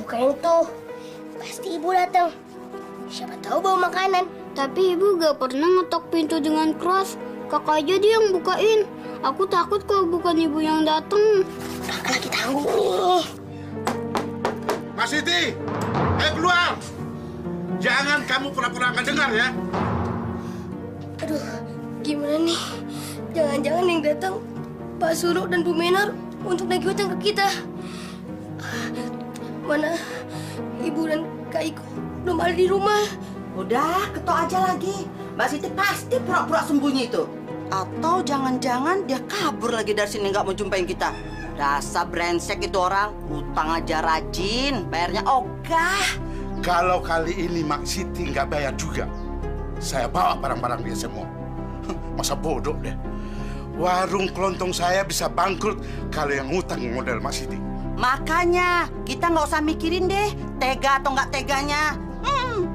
bukain tuh. Pasti ibu datang. Siapa tahu bawa makanan. Tapi ibu gak pernah ngetok pintu dengan keras. Kakak aja dia yang bukain. Aku takut kalau bukan ibu yang datang. Kakak lagi tanggung nih. Mas Siti, ayo keluar. Jangan kamu pura-pura nggak dengar ya. Aduh, gimana nih? Jangan-jangan yang datang Pak Suro dan Bu Menar untuk nagih hutang ke kita. Mana Ibu dan Kak Iko belum ada di rumah. Udah, ketok aja lagi. Mbak Siti pasti pura-pura sembunyi itu. Atau jangan-jangan dia kabur lagi dari sini nggak mau jumpain kita. Dasar brengsek itu orang. Utang aja rajin, bayarnya ogah. Kalau kali ini Mak Siti nggak bayar juga, saya bawa barang-barang dia semua. Masa bodoh deh. Warung kelontong saya bisa bangkrut kalau yang ngutang model Mak Siti. Makanya kita nggak usah mikirin deh tega atau nggak teganya.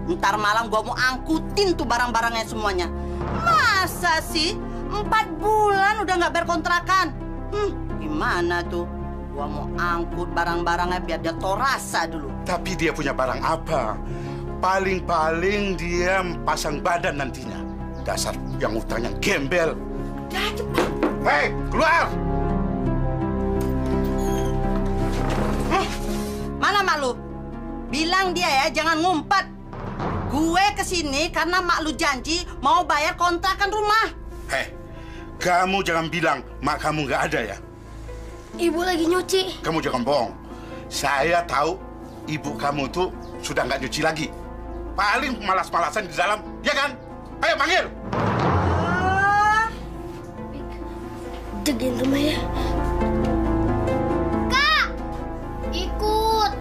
Ntar malam gua mau angkutin tuh barang-barangnya semuanya. Masa sih 4 bulan udah nggak bayar kontrakan? Gimana tuh? Gua mau angkut barang-barangnya biar dia tahu rasa dulu. Tapi dia punya barang apa? Paling-paling dia pasang badan nantinya. Dasar yang utangnya gembel. Udah cepet. Hei, keluar! Mana mak lu? Bilang dia ya jangan ngumpet. Gue kesini karena mak lu janji mau bayar kontrakan rumah. Hei, kamu jangan bilang mak kamu nggak ada ya. Ibu lagi nyuci. Kamu jangan bohong. Saya tahu ibu kamu tuh sudah nggak nyuci lagi. Paling malas-malasan di dalam, ya kan? Ayo panggil. Jagain rumah ya. Kak! Ikut!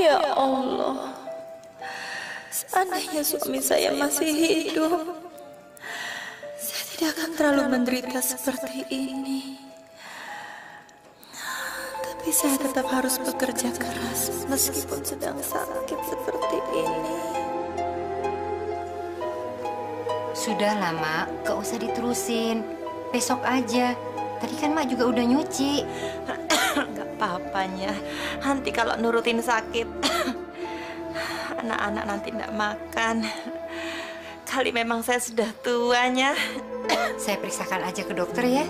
Ya Allah, seandainya suami saya masih hidup, saya tidak akan terlalu menderita seperti ini. Tapi saya tetap harus bekerja keras meskipun sedang sakit seperti ini. Sudahlah, Mak. Gak usah diterusin. Besok aja. Tadi kan Mak juga udah nyuci. Gak apa-apanya. Nanti kalau nurutin sakit, anak-anak nanti tidak makan. Kali memang saya sudah tuanya. Saya periksakan aja ke dokter ya.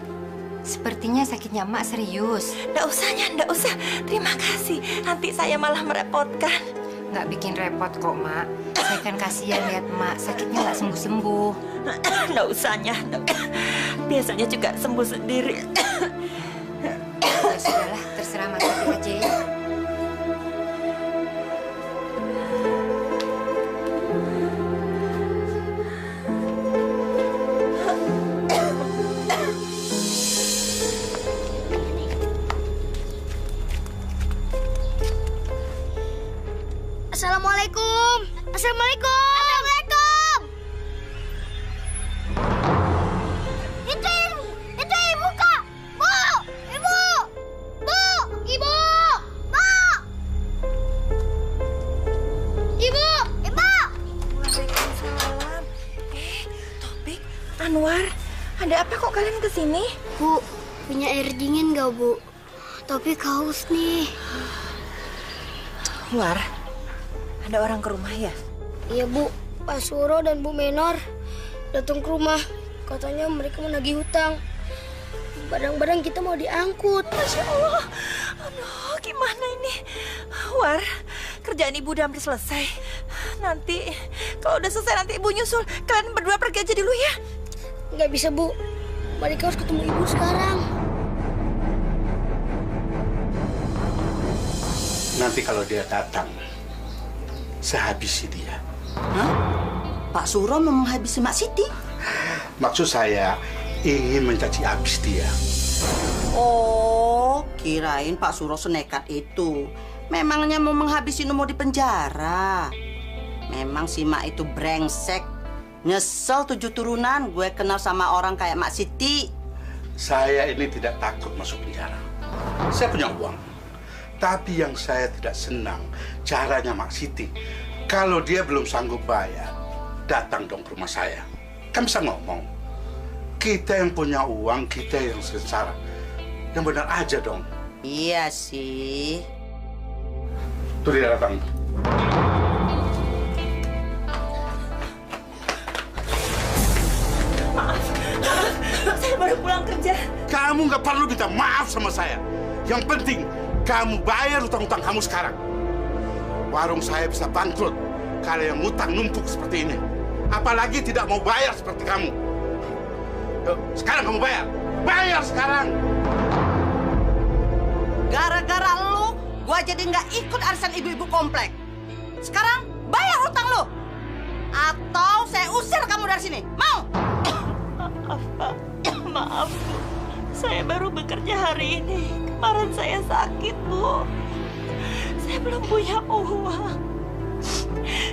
Sepertinya sakitnya Mak serius. Nggak usahnya, nggak usah. Terima kasih. Nanti saya malah merepotkan. Nggak bikin repot kok, Mak. Saya kan kasihan lihat Mak sakitnya nggak sembuh-sembuh. Nggak usahnya. Biasanya juga sembuh sendiri. Ya sudahlah, terserah Mas Siti aja ya. Assalamualaikum. Assalamualaikum. Itu ibu, Kak. Bu, ibu. Bu, ibu. Bu. Ibu. Waalaikumsalam. Topik, Anwar, ada apa kok kalian kesini? Bu, punya air dingin nggak, Bu? Topik haus nih. War, ada orang ke rumah ya? Iya, Bu. Pak Suro dan Bu Menor datang ke rumah. Katanya mereka menagih hutang. Barang-barang kita mau diangkut. Masya Allah. Aduh, gimana ini? War, kerjaan ibu udah hampir selesai. Nanti, kalau udah selesai nanti ibu nyusul. Kalian berdua pergi aja dulu ya. Nggak bisa, Bu. Mereka harus ketemu ibu sekarang. Nanti kalau dia datang, saya habisi dia. Hah? Pak Suro mau menghabisi Mak Siti? Maksud saya ingin mencaci habis dia. Oh, kirain Pak Suro senekat itu. Memangnya mau menghabisi mau di penjara. Memang si Mak itu brengsek. Nyesel 7 turunan gue kenal sama orang kayak Mak Siti. Saya ini tidak takut masuk penjara. Saya punya uang. Tapi yang saya tidak senang caranya Mak Siti. Kalau dia belum sanggup bayar, datang dong ke rumah saya. Kan bisa ngomong. Kita yang punya uang, kita yang sengsara. Yang benar aja dong. Iya sih. Tuh dia datang. Saya baru pulang kerja. Kamu nggak perlu minta maaf sama saya. Yang penting, kamu bayar utang-utang kamu sekarang. Warung saya bisa bangkrut kalau yang utang numpuk seperti ini. Apalagi tidak mau bayar seperti kamu. Yuk, sekarang kamu bayar. Bayar sekarang. Gara-gara lu, gua jadi nggak ikut arisan ibu-ibu komplek. Sekarang bayar hutang lu. Atau saya usir kamu dari sini. Mau? Maaf, Pak. Maaf, Bu. Saya baru bekerja hari ini. Kemarin saya sakit, Bu. Saya belum punya uang.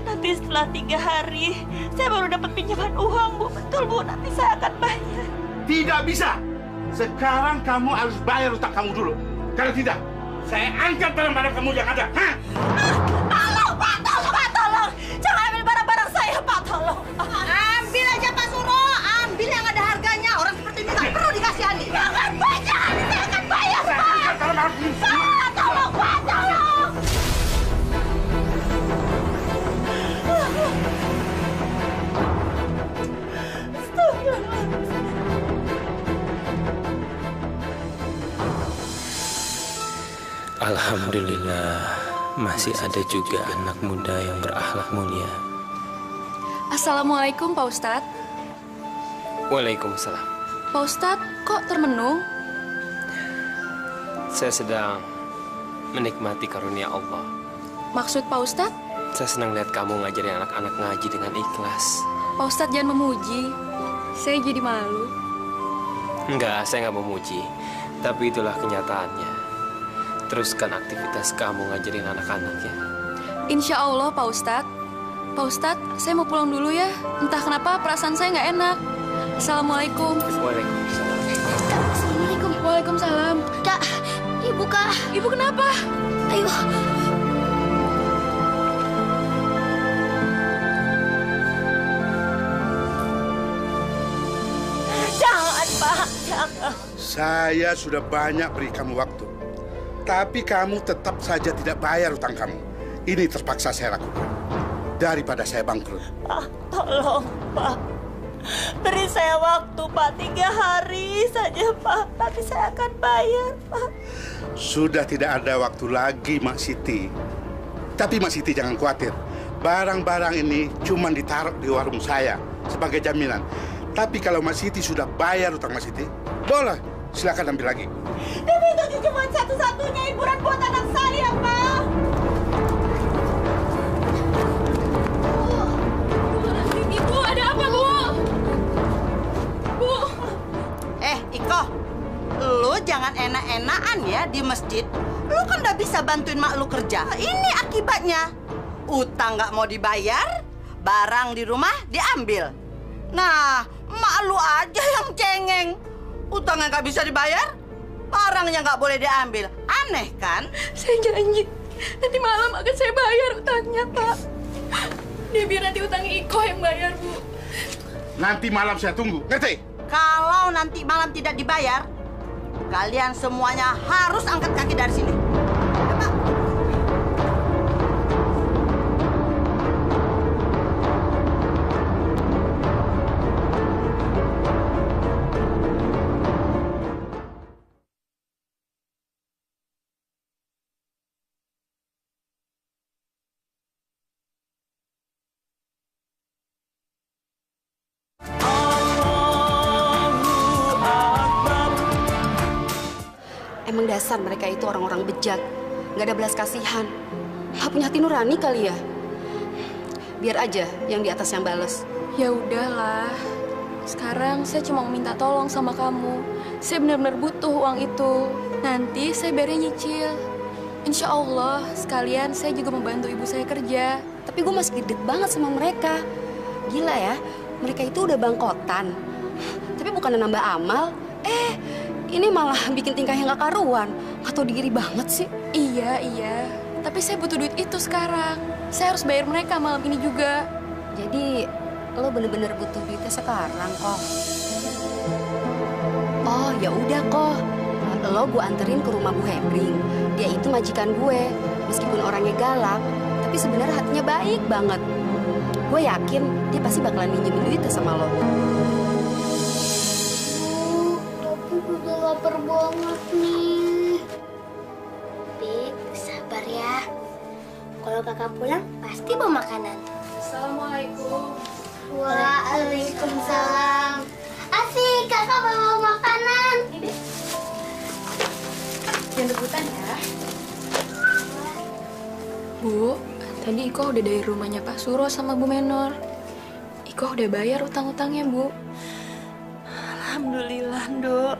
Nanti setelah 3 hari, saya baru dapat pinjaman uang, Bu. Betul, Bu. Nanti saya akan bayar. Tidak bisa. Sekarang kamu harus bayar utang kamu dulu. Kalau tidak, saya angkat barang-barang kamu yang ada. Hah? Tolong, Pak. Tolong, Pak. Tolong. Jangan ambil barang-barang saya, Pak. Tolong. Ambil aja Pak Suro. Ambil yang ada harganya. Orang seperti ini nggak perlu dikasihani. Jangan, Pak. Jangan. Saya akan bayar, Saya Pak. angkat barang-barang kamu. Pak, tolong, Pak. Tolong. Alhamdulillah, masih ada juga anak muda yang berakhlak mulia. Assalamualaikum, Pak Ustadz. Waalaikumsalam. Pak Ustadz, kok termenung? Saya sedang menikmati karunia Allah. Maksud Pak Ustadz? Saya senang lihat kamu ngajarin anak-anak ngaji dengan ikhlas. Pak Ustadz jangan memuji. Saya jadi malu. Enggak, saya nggak memuji. Tapi itulah kenyataannya. Teruskan aktivitas kamu ngajarin anak-anak ya. Insya Allah, Pak Ustadz. Pak Ustadz, saya mau pulang dulu ya. Entah kenapa perasaan saya nggak enak. Assalamualaikum. Waalaikumsalam. Assalamualaikum. Waalaikumsalam. Kak, ibu, Kak. Ibu kenapa? Ayo. Jangan, Pak. Jangan. Saya sudah banyak beri kamu waktu. Tapi kamu tetap saja tidak bayar utang kamu. Ini terpaksa saya lakukan. Daripada saya bangkrut. Pak, tolong, Pak. Beri saya waktu, Pak. 3 hari saja, Pak. Nanti saya akan bayar, Pak. Sudah tidak ada waktu lagi, Mak Siti. Tapi Mak Siti jangan khawatir. Barang-barang ini cuma ditaruh di warung saya sebagai jaminan. Tapi kalau Mak Siti sudah bayar utang Mak Siti, boleh, silakan ambil lagi. Tapi itu cuma satu-satunya hiburan buat anak saya, Pak. Ibu, ada apa, Bu? Bu. Iko, lu jangan enak-enakan ya di masjid. Lu kan udah bisa bantuin mak lu kerja. Ini akibatnya. Utang nggak mau dibayar, barang di rumah diambil. Nah, mak lu aja yang cengeng. Utangnya nggak bisa dibayar, barangnya nggak boleh diambil. Aneh kan? Saya janji, nanti malam akan saya bayar utangnya, Pak. Dia biar nanti utangnya Iko yang bayar, Bu. Nanti malam saya tunggu, ngerti? Kalau nanti malam tidak dibayar, kalian semuanya harus angkat kaki dari sini. Cepat. Emang dasar mereka itu orang-orang bejat. Nggak ada belas kasihan. Nggak punya hati nurani kali ya? Biar aja yang di atas yang bales. Ya udahlah. Sekarang saya cuma mau minta tolong sama kamu. Saya benar-benar butuh uang itu. Nanti saya bayarnya nyicil. Insya Allah sekalian saya juga membantu ibu saya kerja. Tapi gue masih gede banget sama mereka. Gila ya, mereka itu udah bangkotan. Tapi bukan nambah amal. Ini malah bikin tingkah yang gak karuan. Gak tau diri banget sih. Iya. Tapi saya butuh duit itu sekarang. Saya harus bayar mereka malam ini juga. Jadi lo bener-bener butuh duitnya sekarang kok. Oh ya udah kok. Lo gue anterin ke rumah Bu Hebring. Dia itu majikan gue. Meskipun orangnya galak, tapi sebenarnya hatinya baik banget. Gue yakin dia pasti bakalan minjemin duitnya sama lo. Udah lapar banget nih. Bik, sabar ya. Kalau kakak pulang, pasti bawa makanan. Assalamualaikum. Waalaikumsalam. Asik, kakak bawa makanan. Jangan rebutan ya. Bu, tadi Iko udah dari rumahnya Pak Suro sama Bu Menor. Iko udah bayar utang-utangnya, Bu. Alhamdulillah, Nduk.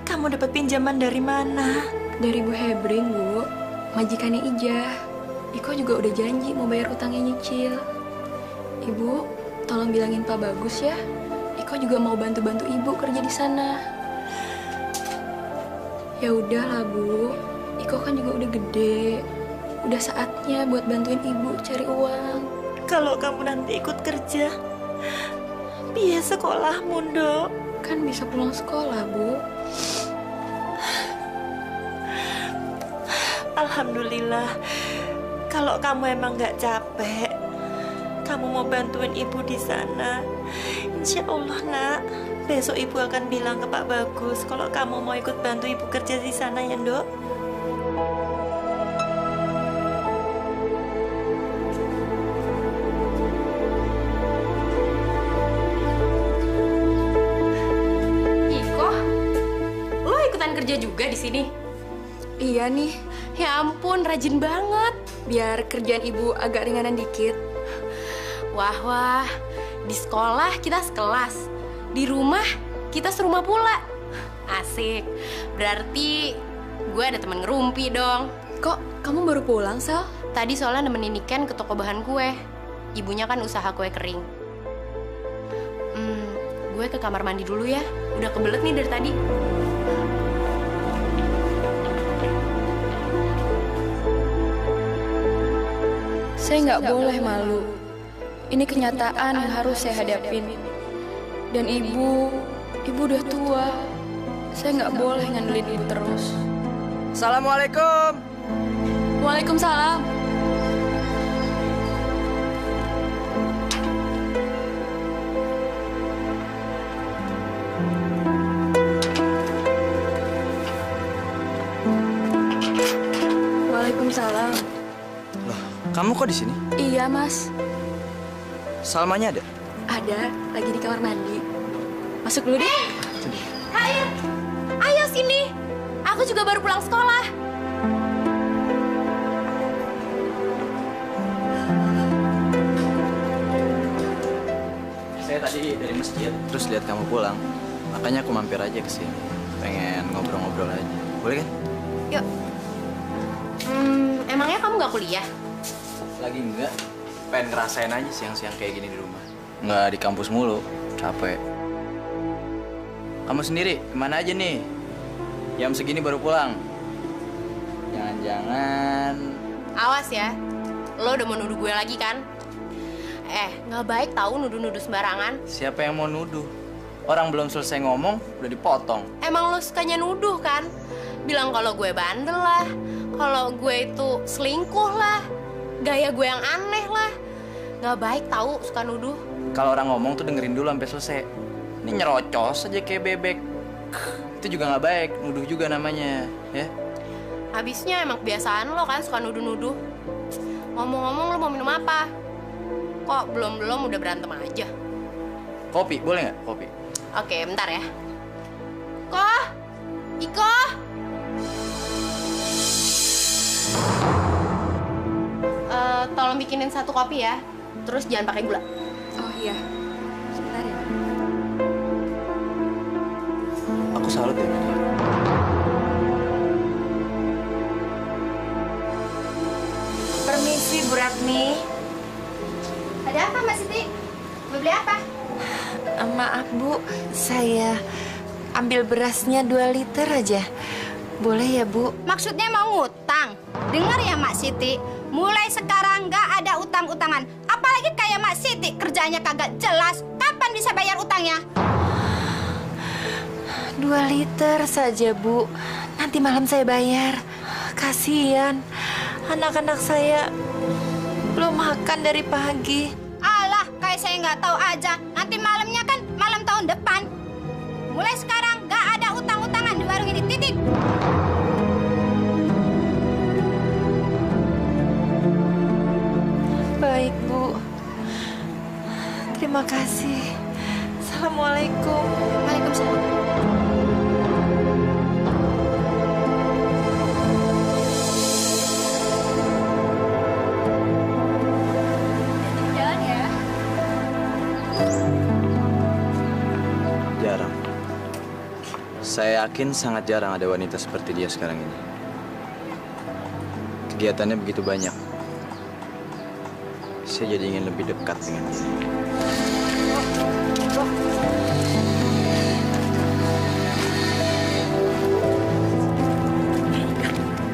Kamu dapat pinjaman dari mana? Dari Bu Hebring, Bu. Majikannya Ijah. Iko juga udah janji mau bayar utangnya nyicil. Ibu, tolong bilangin Pak Bagus ya. Iko juga mau bantu-bantu Ibu kerja di sana. Ya udahlah, Bu. Iko kan juga udah gede. Udah saatnya buat bantuin Ibu cari uang. Kalau kamu nanti ikut kerja, biaya sekolahmu, Nduk. Kan bisa pulang sekolah, Bu. Alhamdulillah. Kalau kamu emang nggak capek, kamu mau bantuin ibu di sana, insya Allah, Nak. Besok ibu akan bilang ke Pak Bagus kalau kamu mau ikut bantu ibu kerja di sana ya, Nduk. Iko, lo ikutan kerja juga di sini? Iya nih. Ya ampun, rajin banget. Biar kerjaan Ibu agak ringanan dikit. Wah, di sekolah kita sekelas. Di rumah kita serumah pula. Asik. Berarti gue ada teman ngerumpi dong. Kok kamu baru pulang, Sal? Tadi soalnya nemenin Niken ke toko bahan kue. Ibunya kan usaha kue kering. Gue ke kamar mandi dulu ya. Udah kebelet nih dari tadi. Saya nggak boleh malu. Ini kenyataan yang harus saya hadapin. Dan ibu udah tua. Saya nggak boleh ngandelin ibu terus. Assalamualaikum. Waalaikumsalam. Waalaikumsalam. Loh, kamu kok di sini? Iya, Mas. Salmanya ada? Ada, lagi di kamar mandi. Masuk dulu deh. Ayo sini. Aku juga baru pulang sekolah. Saya tadi dari masjid, terus lihat kamu pulang. Makanya aku mampir aja ke sini. Pengen ngobrol-ngobrol aja. Boleh kan? Yuk. Emangnya kamu nggak kuliah? Lagi enggak. Pengen ngerasain aja siang-siang kayak gini di rumah. Nggak di kampus mulu, capek. Kamu sendiri, kemana aja nih? Jam segini baru pulang. Jangan-jangan... Awas ya, lo udah mau nuduh gue lagi kan? Nggak baik tahu nuduh-nuduh sembarangan. Siapa yang mau nuduh? Orang belum selesai ngomong, udah dipotong. Emang lo sukanya nuduh kan? Bilang kalau gue bandel lah, kalau gue itu selingkuh lah, gaya gue yang aneh lah. Nggak baik tahu suka nuduh. Kalau orang ngomong tuh dengerin dulu sampai selesai. Ini nyerocos aja kayak bebek. Itu juga nggak baik, nuduh juga namanya, ya. Habisnya emang kebiasaan lo kan suka nuduh-nuduh. Ngomong-ngomong lo mau minum apa? Kok belum-belum udah berantem aja? Kopi, boleh nggak? Kopi. Oke, bentar ya. Koh? Iko? Tolong bikinin 1 kopi ya. Terus jangan pakai gula. Oh iya. Sebentar ya. Aku salut ya. Permisi, Bu Ratmi. Ada apa, Mbak Siti? Mau beli apa? Maaf, Bu. Saya ambil berasnya 2 liter aja. Boleh ya, Bu? Maksudnya mau ngutang? Dengar ya, Mak Siti. Mulai sekarang nggak ada utang-utangan. Apalagi kayak Mak Siti, kerjanya kagak jelas. Kapan bisa bayar utangnya? 2 liter saja, Bu. Nanti malam saya bayar. Kasihan, anak-anak saya belum makan dari pagi. Alah, kayak saya nggak tahu aja. Nanti malamnya kan malam tahun depan. Mulai sekarang nggak ada utang-utangan di warung ini, titik. Baik, Bu. Terima kasih. Assalamualaikum. Waalaikumsalam. Jalan ya. Jarang. Saya yakin sangat jarang ada wanita seperti dia sekarang ini. Kegiatannya begitu banyak. Saya jadi ingin lebih dekat dengan dia.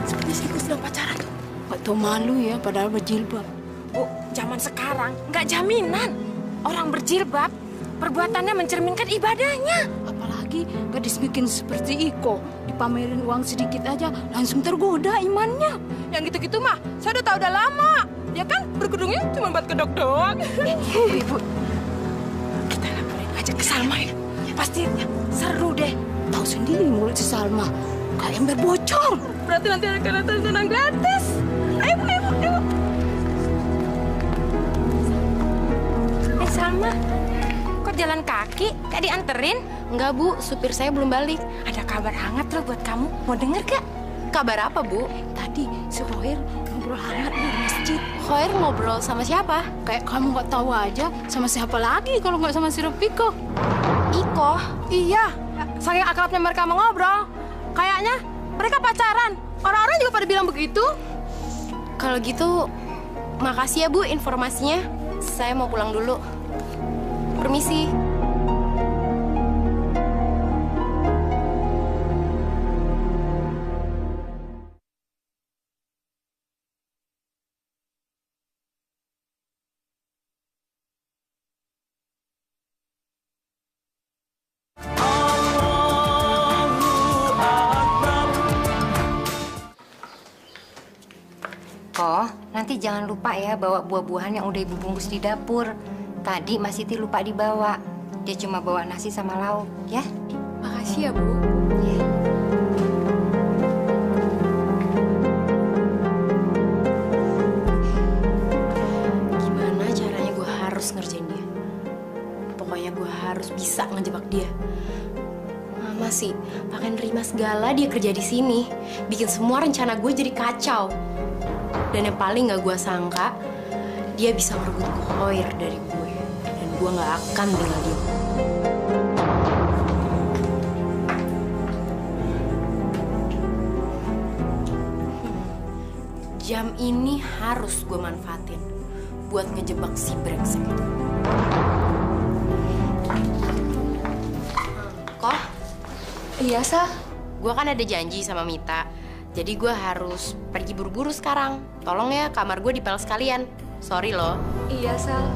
Seperti si Iko sedang pacaran tuh. Gak tau malu ya, padahal berjilbab. Bu, zaman sekarang nggak jaminan. Orang berjilbab, perbuatannya mencerminkan ibadahnya. Apalagi gadis bikin seperti Iko. Dipamerin uang sedikit aja, langsung tergoda imannya. Yang gitu-gitu mah, saya udah tahu udah lama. Ya kan, berkerudungnya cuma buat kedok doang. Ibu, kita laporin aja ke Salma ya. Pasti seru deh. Tahu sendiri mulut si Salma, kayak ember bocor. Berarti nanti akan ada tontonan gratis. Ayo, ayo, ayo. Salma, kok jalan kaki? Gak dianterin? Enggak, Bu. Supir saya belum balik. Ada kabar hangat loh buat kamu. Mau denger gak? Kabar apa, Bu? Tadi si Rohir ngobrol hangat di masjid. Khoir ngobrol sama siapa? Kayak kamu nggak tahu aja sama siapa lagi kalau nggak sama si Rafiko. Iko? Iya, saking akrabnya mereka mengobrol. Kayaknya mereka pacaran. Orang-orang juga pada bilang begitu. Kalau gitu, makasih ya, Bu, informasinya. Saya mau pulang dulu. Permisi. Kok, nanti jangan lupa ya bawa buah-buahan yang udah ibu bungkus di dapur. Tadi Mas Siti lupa dibawa. Dia cuma bawa nasi sama lauk, ya? Makasih ya, Bu. Ya. Gimana caranya gue harus ngerjain dia? Pokoknya gue harus bisa ngejebak dia. Mama sih, pakai nerima segala dia kerja di sini. Bikin semua rencana gue jadi kacau. Dan yang paling gak gue sangka, dia bisa merebut Khoir dari gue. Dan gue gak akan tinggal diam. Jam ini harus gue manfaatin buat ngejebak si brengsek itu. Kok? Iya, Sal. Gue kan ada janji sama Mita. Jadi gue harus pergi buru-buru sekarang. Tolong ya, kamar gue dipel sekalian. Sorry loh. Iya, Sal.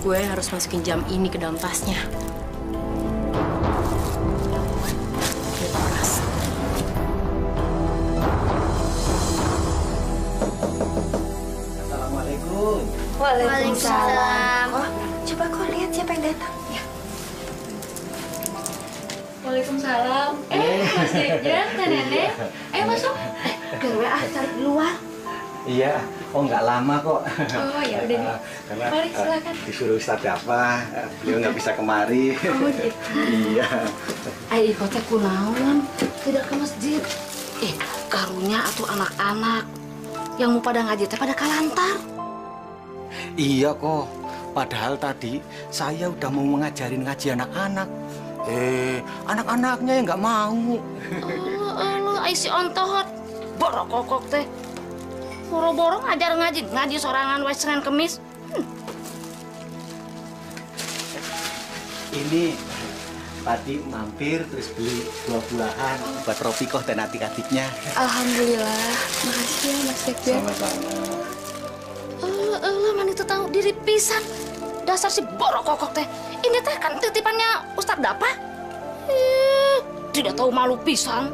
Gue harus masukin jam ini ke dalam tasnya. Assalamualaikum. Waalaikumsalam. Oh, coba kau lihat siapa yang datang. Ya. Waalaikumsalam. Mas Dirjen, Nenek. Ayo masuk. Gue cari keluar. Iya, oh nggak lama kok. Oh ya udah nih. Karena Mari silakan. disuruh Ustadz apa, beliau nggak bisa kemari. Oh gitu. Iya. Ai kota kunaon tidak ke masjid. Karunya atau anak-anak yang mau pada ngaji teh pada kalantar. Iya kok. Padahal tadi saya udah mau mengajarin ngaji anak-anak. Anak-anaknya yang nggak mau. Lu ai si ontohot borok kokok teh. Boro-boro ngajar ngaji sorangan wae Senin Kemis. Ini tadi mampir terus beli buah-buahan buat Ropikoh dan adik-adiknya. Alhamdulillah. Makasih ya Mas Dirjen. Sama-sama. Man itu tahu diri pisan. Dasar si borok kokok teh. Ini teh kan titipannya Ustadz Dapa. Tidak tahu malu pisan.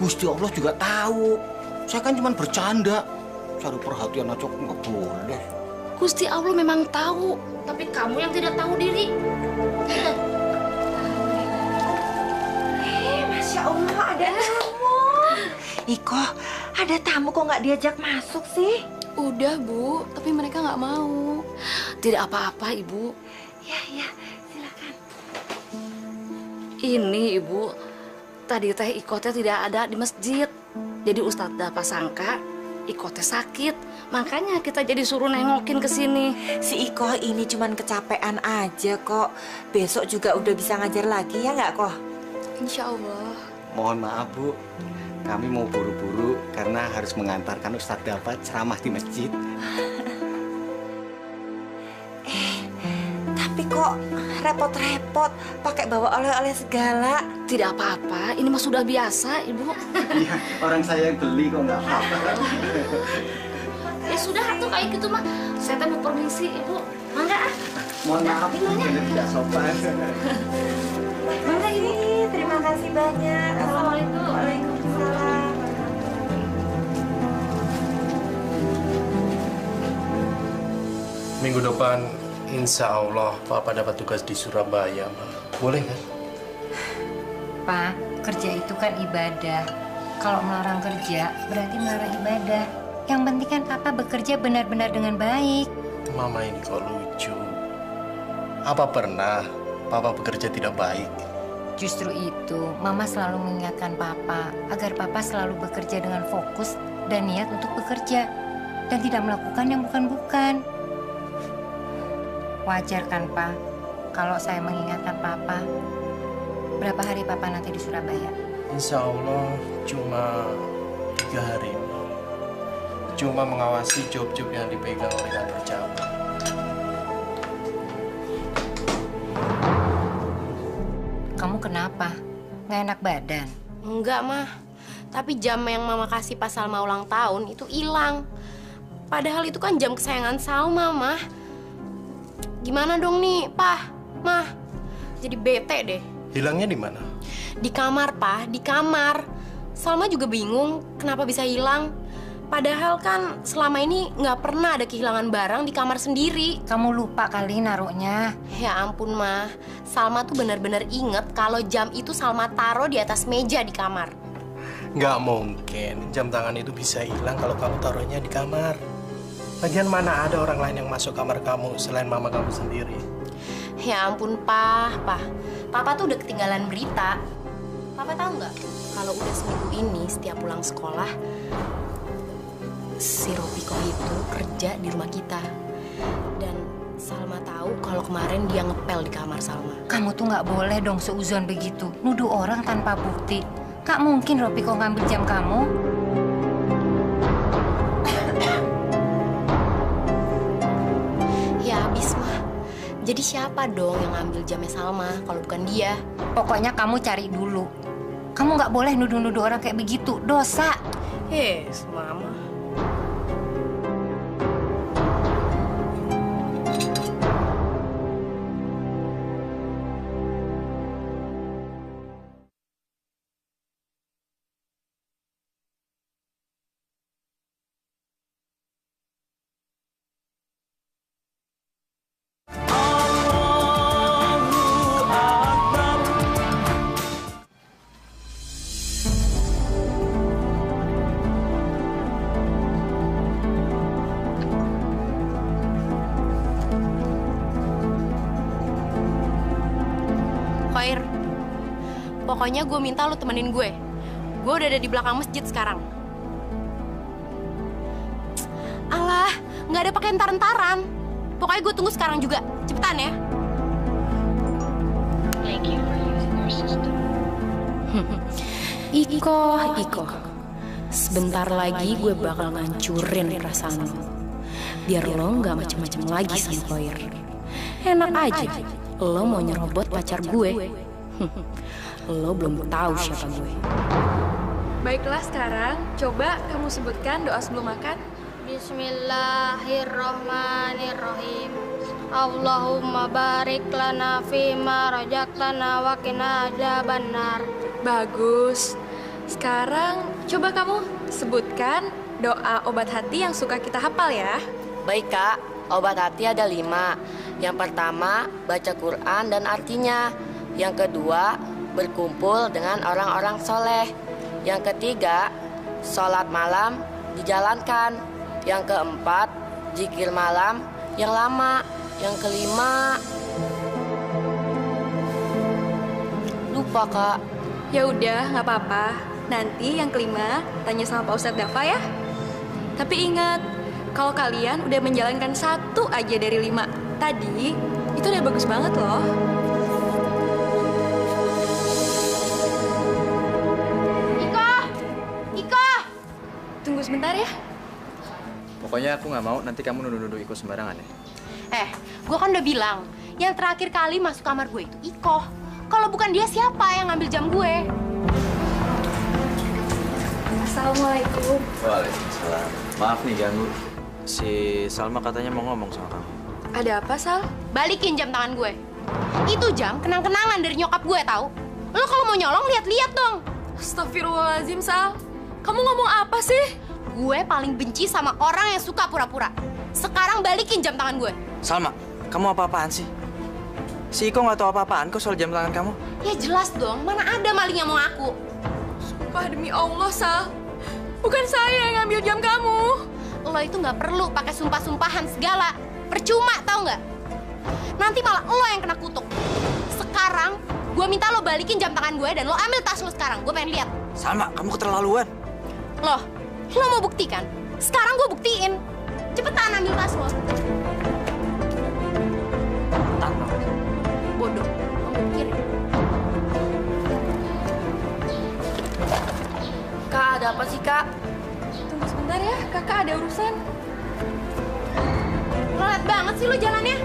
Gusti Allah juga tahu. Saya kan cuma bercanda. Cari perhatian aja nggak boleh. Gusti Allah memang tahu, tapi kamu yang tidak tahu diri. Masya Allah, ada tamu. Iko, ada tamu kok nggak diajak masuk sih? Udah, Bu, tapi mereka nggak mau. Tidak apa-apa, Ibu. Ya, silakan. Ini, Ibu, tadi teh Iko teh tidak ada di masjid. Jadi Ustadz Dapa sangka Iko teh sakit, makanya kita jadi suruh nengokin ke sini. Si Iko ini cuman kecapean aja kok. Besok juga udah bisa ngajar lagi ya nggak kok? Insya Allah. Mohon maaf Bu, kami mau buru-buru karena harus mengantarkan Ustadz Dapa ceramah di masjid. Tapi kok repot-repot pakai bawa oleh-oleh segala. Tidak apa-apa, ini mah sudah biasa, Ibu. Iya, orang saya yang beli kok nggak apa-apa. Ya sudah, tuh kayak gitu mah. Saya teh mau permisi, Ibu. Mangga. Mohon maaf, ini tidak sopan. Mangga ini, terima kasih banyak. Assalamualaikum. Waalaikumsalam. Minggu depan, insya Allah Papa dapat tugas di Surabaya, Ma. Boleh kan? Pak, kerja itu kan ibadah. Kalau melarang kerja, berarti melarang ibadah. Yang penting kan Papa bekerja benar-benar dengan baik. Mama ini kok lucu. Apa pernah Papa bekerja tidak baik? Justru itu, Mama selalu mengingatkan Papa agar Papa selalu bekerja dengan fokus dan niat untuk bekerja dan tidak melakukan yang bukan-bukan. Wajar kan, Pak, kalau saya mengingatkan Papa. Berapa hari Papa nanti di Surabaya? Insya Allah cuma 3 hari. Cuma mengawasi job-job yang dipegang oleh kantor cabang. Kamu kenapa? Nggak enak badan? Enggak, Mah. Tapi jam yang Mama kasih pas Salma ulang tahun itu hilang. Padahal itu kan jam kesayangan Salma, Mah. Gimana dong nih, Pah? Mah, jadi bete deh. Hilangnya di mana? Di kamar, Pah. Di kamar. Salma juga bingung kenapa bisa hilang. Padahal kan selama ini nggak pernah ada kehilangan barang di kamar sendiri. Kamu lupa kali naruhnya. Ya ampun, Mah. Salma tuh benar-benar inget kalau jam itu Salma taruh di atas meja di kamar. Nggak mungkin. Jam tangan itu bisa hilang kalau kamu taruhnya di kamar. Lagian mana ada orang lain yang masuk kamar kamu selain mama kamu sendiri? Ya ampun, Papa tuh udah ketinggalan berita. Papa tahu nggak? Kalau udah seminggu ini setiap pulang sekolah, si Ropiko itu kerja di rumah kita. Dan Salma tahu kalau kemarin dia ngepel di kamar Salma. Kamu tuh nggak boleh dong seuzon begitu, nuduh orang tanpa bukti. Gak mungkin Ropiko ngambil jam kamu. Ya habis mah. Jadi siapa dong yang ngambil jamnya Salma kalau bukan dia? Pokoknya kamu cari dulu. Kamu nggak boleh nuduh-nuduh orang kayak begitu, dosa. Mama. Khair, pokoknya gue minta lo temenin gue. Gue udah ada di belakang masjid sekarang. Alah, nggak ada pakai entar-entaran. Pokoknya gue tunggu sekarang juga. Cepetan ya. Iko. Sebentar lagi gue bakal ngancurin perasaan lo. Biar lo nggak macem-macem lagi sama Khair. Enak aja. Lo mau nyerobot pacar gue. Lo belum tahu siapa gue. Baiklah sekarang, coba kamu sebutkan doa sebelum makan. Bismillahirrahmanirrahim. Allahumma barik lana fima razaqtana wa qina adzabannar. Bagus. Sekarang coba kamu sebutkan doa obat hati yang suka kita hafal ya. Baik Kak, obat hati ada 5. Yang pertama, baca Quran dan artinya. Yang kedua, berkumpul dengan orang-orang soleh. Yang ketiga, sholat malam dijalankan. Yang keempat, zikir malam yang lama. Yang kelima, lupa Kak. Ya udah, nggak apa-apa. Nanti yang kelima tanya sama Pak Ustadz Dafa ya. Tapi ingat, kalau kalian udah menjalankan 1 aja dari 5 tadi, itu udah bagus banget loh. Iko! Tunggu sebentar ya. Pokoknya aku nggak mau nanti kamu nuduh-nuduh Iko sembarangan ya. Gue kan udah bilang, yang terakhir kali masuk kamar gue itu Iko. Kalau bukan dia, siapa yang ngambil jam gue? Assalamualaikum. Waalaikumsalam. Maaf nih ganggu. Si Salma katanya mau ngomong sama kamu. Ada apa, Sal? Balikin jam tangan gue. Itu jam kenang-kenangan dari nyokap gue, tahu? Lo kalau mau nyolong, lihat-lihat dong. Astagfirullahaladzim, Sal. Kamu ngomong apa sih? Gue paling benci sama orang yang suka pura-pura. Sekarang balikin jam tangan gue. Salma, kamu apa-apaan sih? Si Iko nggak tahu apa-apaan kok soal jam tangan kamu. Ya jelas dong, mana ada maling yang mau ngaku. Sumpah demi Allah, Sal. Bukan saya yang ngambil jam kamu. Lo itu nggak perlu pakai sumpah-sumpahan segala. Percuma, tau nggak? Nanti malah lo yang kena kutuk. Sekarang, gue minta lo balikin jam tangan gue dan lo ambil tas lo sekarang. Gue pengen lihat. Salma, kamu keterlaluan. Lo mau buktikan? Sekarang gue buktiin. Cepetan ambil tas lo. Bodoh, kamu pikirin. Kak, ada apa sih Kak? Tunggu sebentar ya, kakak ada urusan. Lelet banget sih lo jalannya.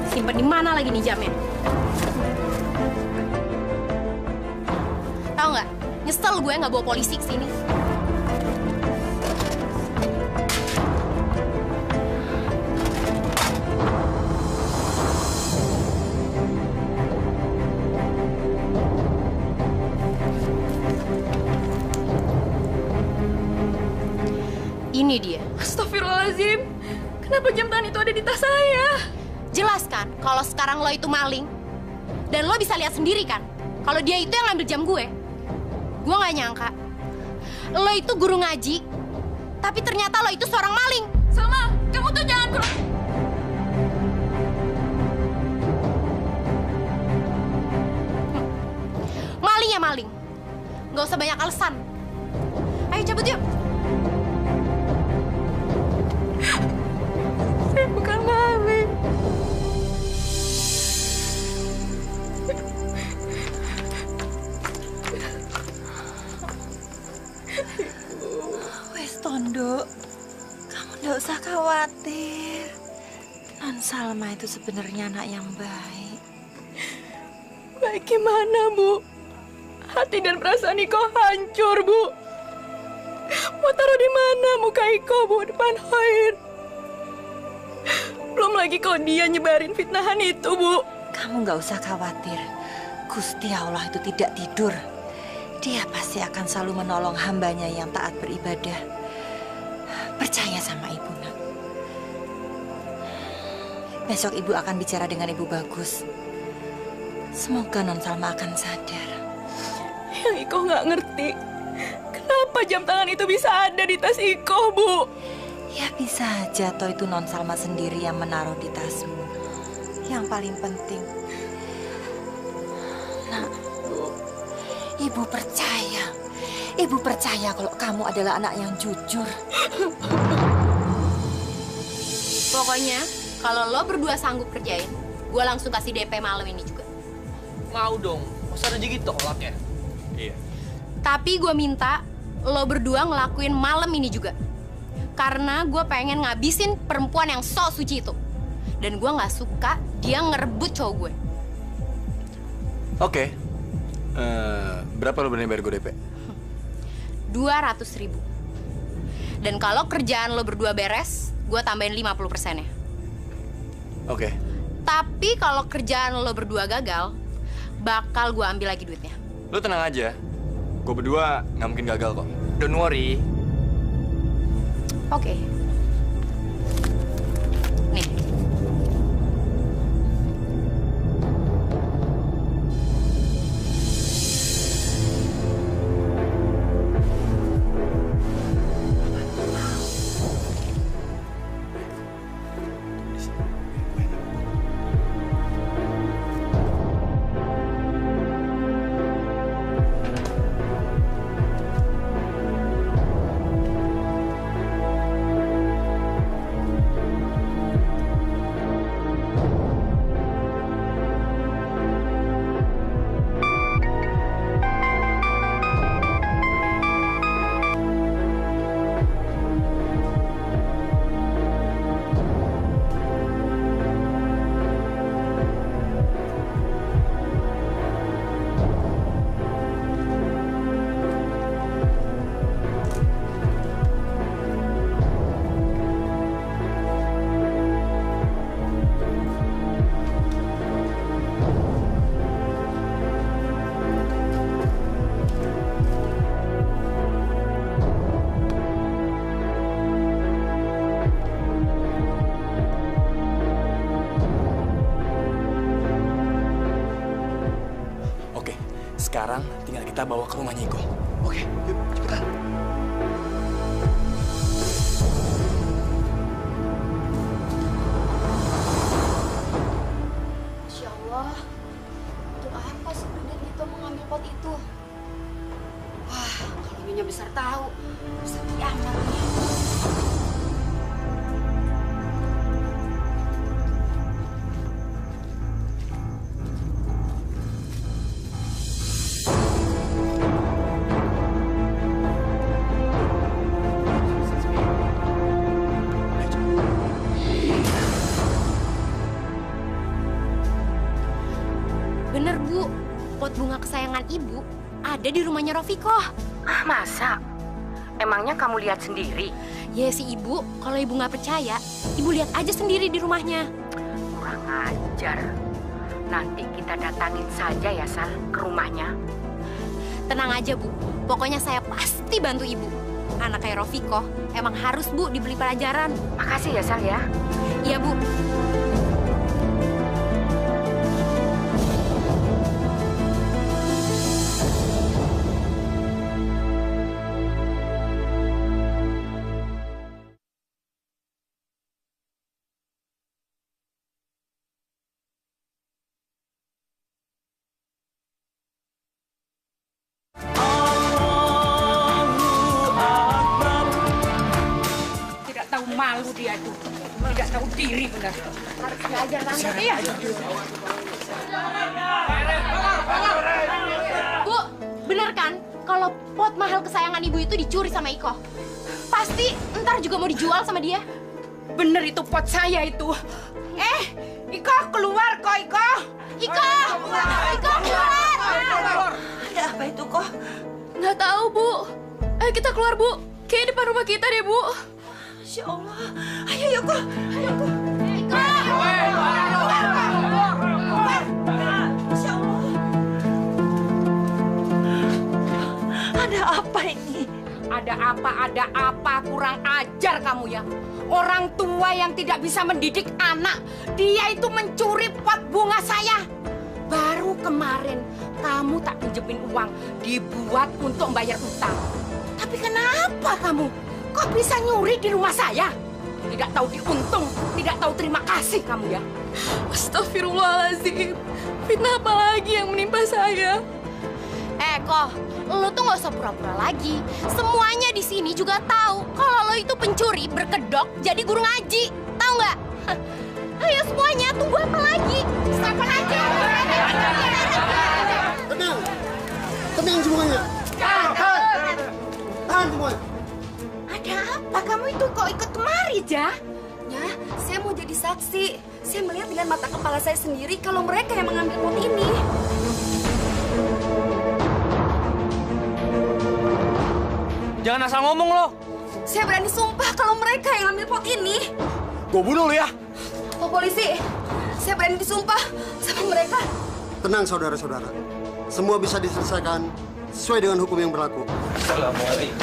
Simpen di mana lagi nih jamnya? Tahu nggak? Nyesel gue nggak bawa polisi ke sini. Ini dia. Astagfirullahaladzim. Kenapa jam tangan itu ada di tas saya? Jelas kan kalau sekarang lo itu maling. Dan lo bisa lihat sendiri kan kalau dia itu yang ngambil jam gue. Gue nggak nyangka lo itu guru ngaji, tapi ternyata lo itu seorang maling. Salma, kamu tuh jangan kurang... Maling ya maling. Nggak usah banyak alasan. Ayo cabut yuk. Saya bukan maling. Wes Tondo, kamu nggak usah khawatir. Non Salma itu sebenarnya anak yang baik. Baik gimana, Bu? Hati dan perasaan Iko hancur, Bu. Mau taruh di mana muka Iko, Bu? Depan Khair. Belum lagi kalau dia nyebarin fitnahan itu, Bu. Kamu nggak usah khawatir. Gusti Allah itu tidak tidur. Dia pasti akan selalu menolong hambanya yang taat beribadah. Percaya sama ibu, nak. Besok ibu akan bicara dengan ibu Bagus. Semoga Non Salma akan sadar. Yang Iko nggak ngerti, kenapa jam tangan itu bisa ada di tas Iko, Bu? Ya bisa aja toh itu Non Salma sendiri yang menaruh di tasmu. Yang paling penting, nak, ibu percaya. Ibu percaya kalau kamu adalah anak yang jujur. Pokoknya kalau lo berdua sanggup kerjain, gue langsung kasih DP malam ini juga. Mau dong, masa rezeki tolaknya? Iya. Tapi gue minta lo berdua ngelakuin malam ini juga. Karena gue pengen ngabisin perempuan yang sok suci itu. Dan gue gak suka dia ngerebut cowok gue. Oke. Berapa lo berani bayar gue DP? 200.000. Dan kalau kerjaan lo berdua beres, gue tambahin 50%-nya. Oke. Tapi kalau kerjaan lo berdua gagal, bakal gue ambil lagi duitnya. Lo tenang aja. Gue berdua nggak mungkin gagal kok. Don't worry. Oke. Nih. Sekarang tinggal kita bawa ke rumahnya Iko. Oke, yuk cepetan. Masya Allah, untuk apa sih Deden itu mengambil pot itu? Wah, kalau Nyonya besar tahu, bisa kiamat nih. Bener, Bu. Pot bunga kesayangan Ibu ada di rumahnya Rofikoh. Ah, masa? Emangnya kamu lihat sendiri? Ya si Ibu, kalau Ibu nggak percaya, Ibu lihat aja sendiri di rumahnya. Kurang ajar. Nanti kita datangin saja ya, Sal, ke rumahnya. Tenang aja, Bu. Pokoknya saya pasti bantu Ibu. Anak kayak Rofikoh emang harus, Bu, dibeli pelajaran. Makasih ya, Sal, ya. Iya, Bu. diri benar. Harus belajar tante. Iya. Bu, benar kan kalau pot mahal kesayangan ibu itu dicuri sama Iko? Pasti ntar juga mau dijual sama dia. Bener itu pot saya itu. Iko keluar kok, Iko. Iko keluar. Ada apa itu kok? Nggak tahu, Bu. Ayo kita keluar, Bu. Kayak depan rumah kita deh, Bu. Masya Allah. Ayo, yuk kok. Ayo kok. Masya Allah. Ada apa ini? Ada apa, kurang ajar kamu ya. Orang tua yang tidak bisa mendidik anak, dia itu mencuri pot bunga saya. Baru kemarin kamu tak pinjemin uang, dibuat untuk membayar utang. Tapi kenapa kamu kok bisa nyuri di rumah saya? Tidak tahu diuntung, tidak tahu terima kasih kamu ya. Astagfirullahaladzim. Fitnah apa lagi yang menimpa saya? Kok, lo tuh nggak usah pura-pura lagi. Semuanya di sini juga tahu kalau lo itu pencuri berkedok jadi guru ngaji. Tahu nggak? Ayo semuanya, tunggu apa lagi? Siapa aja? Tenang semuanya. Tahan semua. Ada apa kamu itu kok ikut kemari, Jah? Ya, saya mau jadi saksi. Saya melihat dengan mata kepala saya sendiri kalau mereka yang mengambil pot ini. Jangan asal ngomong lo. Saya berani sumpah kalau mereka yang ambil pot ini. Gue bunuh lo ya. Pak polisi, saya berani disumpah sama mereka. Tenang saudara-saudara. Semua bisa diselesaikan sesuai dengan hukum yang berlaku. Assalamualaikum.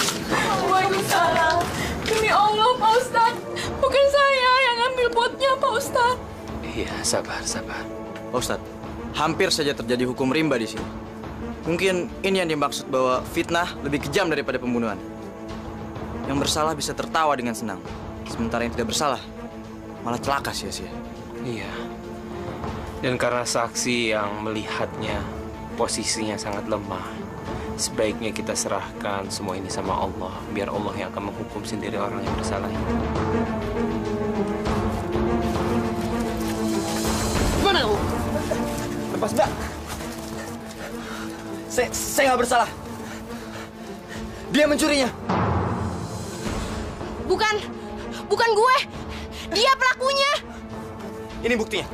Waalaikumsalam. Demi Allah, Pak Ustadz. Bukan saya yang ambil potnya, Pak Ustadz. Iya, sabar. Pak Ustadz, hampir saja terjadi hukum rimba di sini. Mungkin ini yang dimaksud bahwa fitnah lebih kejam daripada pembunuhan. Yang bersalah bisa tertawa dengan senang, sementara yang tidak bersalah malah celaka sia-sia. Iya. Dan karena saksi yang melihatnya posisinya sangat lemah, sebaiknya kita serahkan semua ini sama Allah, biar Allah yang akan menghukum sendiri orang yang bersalah ini. Gimana kamu? Lepas, Mbak. Saya nggak bersalah. Dia mencurinya. Bukan gue. Dia pelakunya. Ini buktinya.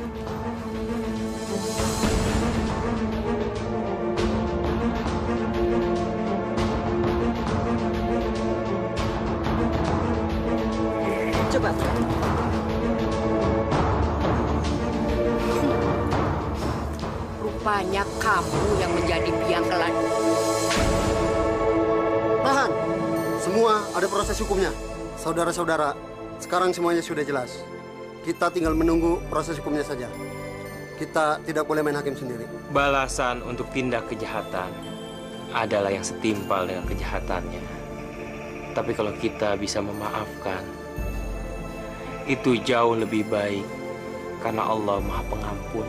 Coba. Rupanya kamu yang menjadi biang keladi. Tahan. Semua ada proses hukumnya. Saudara-saudara, sekarang semuanya sudah jelas. Kita tinggal menunggu proses hukumnya saja. Kita tidak boleh main hakim sendiri. Balasan untuk tindak kejahatan adalah yang setimpal dengan kejahatannya. Tapi kalau kita bisa memaafkan, itu jauh lebih baik. Karena Allah Maha Pengampun,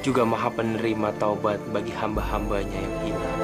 juga Maha Penerima taubat bagi hamba-hambanya yang hilang.